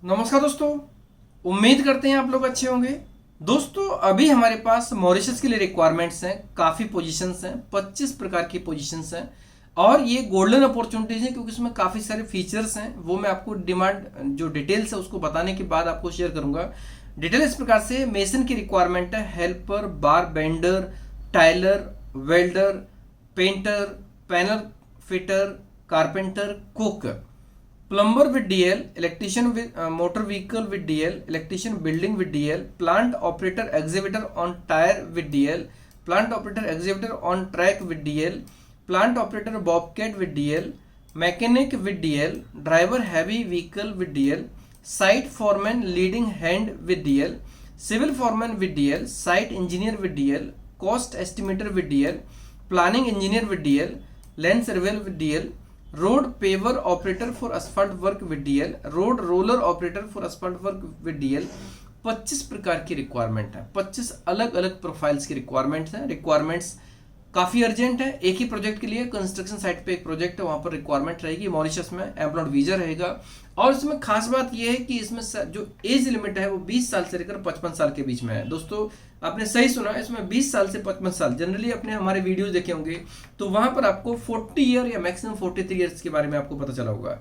नमस्कार दोस्तों। उम्मीद करते हैं आप लोग अच्छे होंगे। दोस्तों अभी हमारे पास मॉरिशस के लिए रिक्वायरमेंट्स हैं, काफ़ी पोजीशंस हैं, 25 प्रकार की पोजीशंस हैं और ये गोल्डन अपॉर्चुनिटीज हैं क्योंकि इसमें काफ़ी सारे फीचर्स हैं। वो मैं आपको डिमांड जो डिटेल्स है उसको बताने के बाद आपको शेयर करूंगा। डिटेल इस प्रकार से मेसन की रिक्वायरमेंट है, helper, bar bender, tiler, welder, painter, panel fitter, carpenter, cook, plumber with DL, electrician with motor vehicle with DL, electrician building with DL, plant operator exhibitor on tire with DL, plant operator exhibitor on track with DL, plant operator bobcat with DL, mechanic with DL, driver heavy vehicle with DL, site foreman leading hand with DL, civil foreman with DL, site engineer with DL, cost estimator with DL, planning engineer with DL, land surveyor with DL, road paver operator for asphalt work with DL, road roller operator for asphalt work with DL. 25 प्रकार की requirement है, 25 अलग अलग profiles की requirements हैं। Requirements काफ़ी urgent है। एक ही प्रोजेक्ट के लिए कंस्ट्रक्शन साइट पे एक प्रोजेक्ट है, वहाँ पर रिक्वायरमेंट रहेगी। मॉरिशस में एम्प्लॉयड वीजा रहेगा और इसमें खास बात यह है कि इसमें जो एज लिमिट है वो 20 साल से लेकर 55 साल के बीच में है। दोस्तों आपने सही सुना, इसमें 20 साल से 55 साल। जनरली अपने हमारे वीडियोस देखे होंगे तो वहाँ पर आपको 40 ईयर या मैक्सिमम 43 ईयर्स के बारे में आपको पता चला होगा।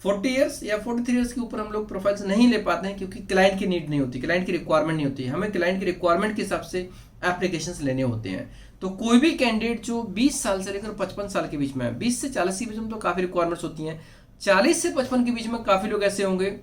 40 ईयर्स या 43 ईयर्स के ऊपर हम लोग प्रोफाइल्स नहीं ले पाते हैं क्योंकि क्लाइंट की नीड नहीं होती, क्लाइंट की रिक्वायरमेंट नहीं होती। हमें क्लाइंट की रिक्वायरमेंट के हिसाब से एप्लीकेशंस लेने होते हैं। तो कोई भी कैंडिडेट जो 20 साल से लेकर 55 साल के बीच में है, 20 से 40 के बीच में तो काफ़ी रिक्वायरमेंट्स होती हैं। 40 से 55 के बीच में काफ़ी लोग ऐसे होंगे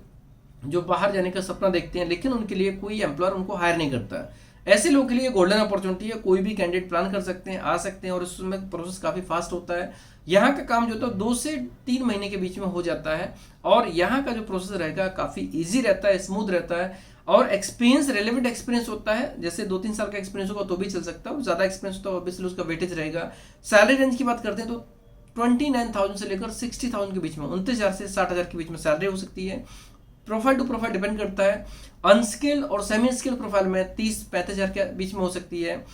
जो बाहर जाने का सपना देखते हैं लेकिन उनके लिए कोई एम्प्लॉयर उनको हायर नहीं करता। ऐसे लोगों के लिए गोल्डन अपॉर्चुनिटी है। कोई भी कैंडिडेट प्लान कर सकते हैं, आ सकते हैं और उसमें प्रोसेस काफ़ी फास्ट होता है। यहाँ का काम जो होता है 2 से 3 महीने के बीच में हो जाता है और यहाँ का जो प्रोसेस रहेगा काफ़ी ईजी रहता है, स्मूथ रहता है और एक्सपीरियंस, रेलेवेंट एक्सपीरियंस होता है। जैसे 2-3 साल का एक्सपीरियंस होगा तो भी चल सकता है, ज़्यादा एक्सपीरियंस होता है ऑब्वियसली उसका वेटेज रहेगा। सैलरी रेंज की बात करते हैं तो 29,000 से लेकर 60,000 के बीच में, 29,000 से 60,000 के बीच में सैलरी हो सकती है। प्रोफाइल टू प्रोफाइल डिपेंड करता है। अनस्किल्ड और सेमी स्किल्ड प्रोफाइल में 30-35 हज़ार के बीच में हो सकती है।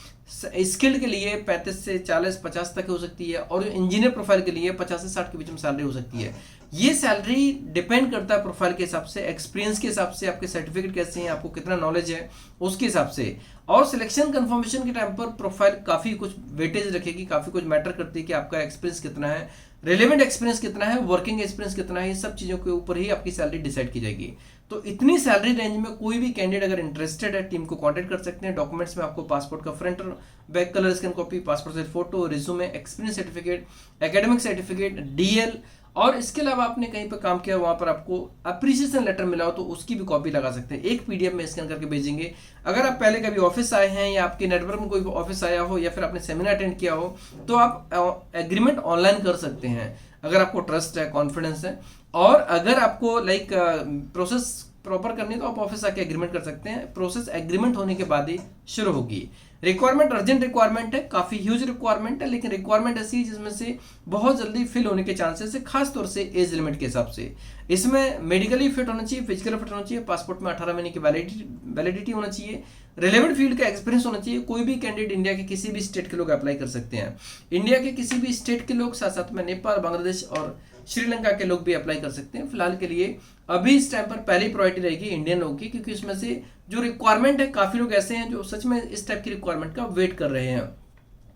स्किल्ड के लिए 35 से 40-50 तक हो सकती है और इंजीनियर प्रोफाइल के लिए 50 से 60 के बीच में सैलरी हो सकती है। ये सैलरी डिपेंड करता है प्रोफाइल के हिसाब से, एक्सपीरियंस के हिसाब से, आपके सर्टिफिकेट कैसे हैं, आपको कितना नॉलेज है उसके हिसाब से। और सिलेक्शन कंफर्मेशन के टाइम पर प्रोफाइल काफ़ी कुछ वेटेज रखेगी, काफ़ी कुछ मैटर करती है कि आपका एक्सपीरियंस कितना है, रेलेवेंट एक्सपीरियंस कितना है, वर्किंग एक्सपीरियंस कितना है। ये सब चीज़ों के ऊपर ही आपकी सैलरी डिसाइड की जाएगी। तो इतनी सैलरी रेंज में कोई भी कैंडिडेट अगर इंटरेस्टेड है टीम को कांटेक्ट कर सकते हैं। डॉक्यूमेंट्स में आपको पासपोर्ट का फ्रंट और back colour scan copy, passport size photo, resume, experience certificate, academic certificate, DL और इसके अलावा आपने कहीं पर काम किया वहां पर आपको अप्रिसिएशन लेटर मिला हो तो उसकी भी कॉपी लगा सकते हैं। एक पीडीएफ में स्कैन करके भेजेंगे। अगर आप पहले कभी ऑफिस आए हैं या आपके नेटवर्क में कोई ऑफिस आया हो या फिर आपने सेमिनार अटेंड किया हो तो आप एग्रीमेंट ऑनलाइन कर सकते हैं अगर आपको ट्रस्ट है, कॉन्फिडेंस है। और अगर आपको प्रोसेस प्रॉपर करनी है तो आप ऑफिस आके एग्रीमेंट कर सकते हैं। प्रोसेस एग्रीमेंट होने के बाद ही शुरू होगी। रिक्वायरमेंट अर्जेंट रिक्वायरमेंट है, काफी ह्यूज रिक्वायरमेंट है, लेकिन रिक्वायरमेंट ऐसी है जिसमें से बहुत जल्दी फिल होने के चांसेस है, खासतौर से एज लिमिट के हिसाब से। इसमें मेडिकली फिट होना चाहिए, फिजिकली फिट होना चाहिए, पासपोर्ट में 18 महीने की वैलिडिटी होना चाहिए, रिलेवेंट फील्ड का एक्सपीरियंस होना चाहिए। कोई भी कैंडिडेट इंडिया के किसी भी स्टेट के लोग अप्लाई कर सकते हैं। इंडिया के किसी भी स्टेट के लोग, साथ साथ में नेपाल, बांग्लादेश और श्रीलंका के लोग भी अप्लाई कर सकते हैं। फिलहाल के लिए अभी इस टाइम पर पहली प्रायोरिटी रहेगी इंडियन लोगों की, क्योंकि इसमें से जो रिक्वायरमेंट है काफ़ी लोग ऐसे हैं जो सच में इस टाइप की रिक्वायरमेंट का वेट कर रहे हैं।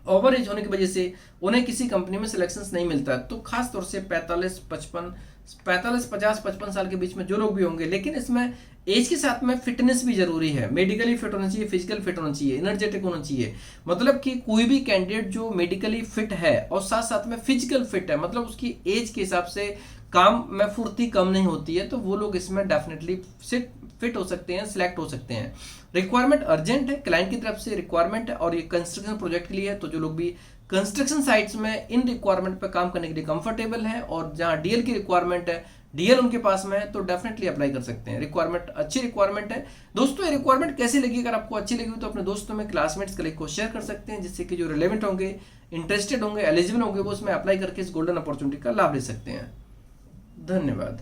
ओवर एज होने की वजह से उन्हें किसी कंपनी में सिलेक्शंस नहीं मिलता। तो खास तौर से 50-55 साल के बीच में जो लोग भी होंगे, लेकिन इसमें एज के साथ में फिटनेस भी जरूरी है। मेडिकली फिट होना चाहिए, फिजिकल फिट होना चाहिए, एनर्जेटिक होना चाहिए। मतलब कि कोई भी कैंडिडेट जो मेडिकली फिट है और साथ साथ में फिजिकल फिट है, मतलब उसकी एज के हिसाब से काम में फुर्ती कम नहीं होती है, तो वो लोग इसमें डेफिनेटली फिट हो सकते हैं, सिलेक्ट हो सकते हैं। रिक्वायरमेंट अर्जेंट है, क्लाइंट की तरफ से रिक्वायरमेंट है और ये कंस्ट्रक्शन प्रोजेक्ट के लिए है। तो जो लोग भी कंस्ट्रक्शन साइट्स में इन रिक्वायरमेंट पर काम करने के लिए कंफर्टेबल है और जहां डीएल की रिक्वायरमेंट है, डीएल उनके पास में है, तो डेफिनेटली अप्लाई कर सकते हैं। रिक्वायरमेंट अच्छी रिक्वायरमेंट है। दोस्तों ये रिक्वायरमेंट कैसी लगी? अगर आपको अच्छी लगी तो अपने दोस्तों में, क्लासमेट्स कलीग को शेयर कर सकते हैं, जिससे कि जो रिलेवेंट होंगे, इंटरेस्टेड होंगे, एलिजिबल होंगे, वो उसमें अप्लाई करके इस गोल्डन अपॉर्चुनिटी का लाभ ले सकते हैं। धन्यवाद।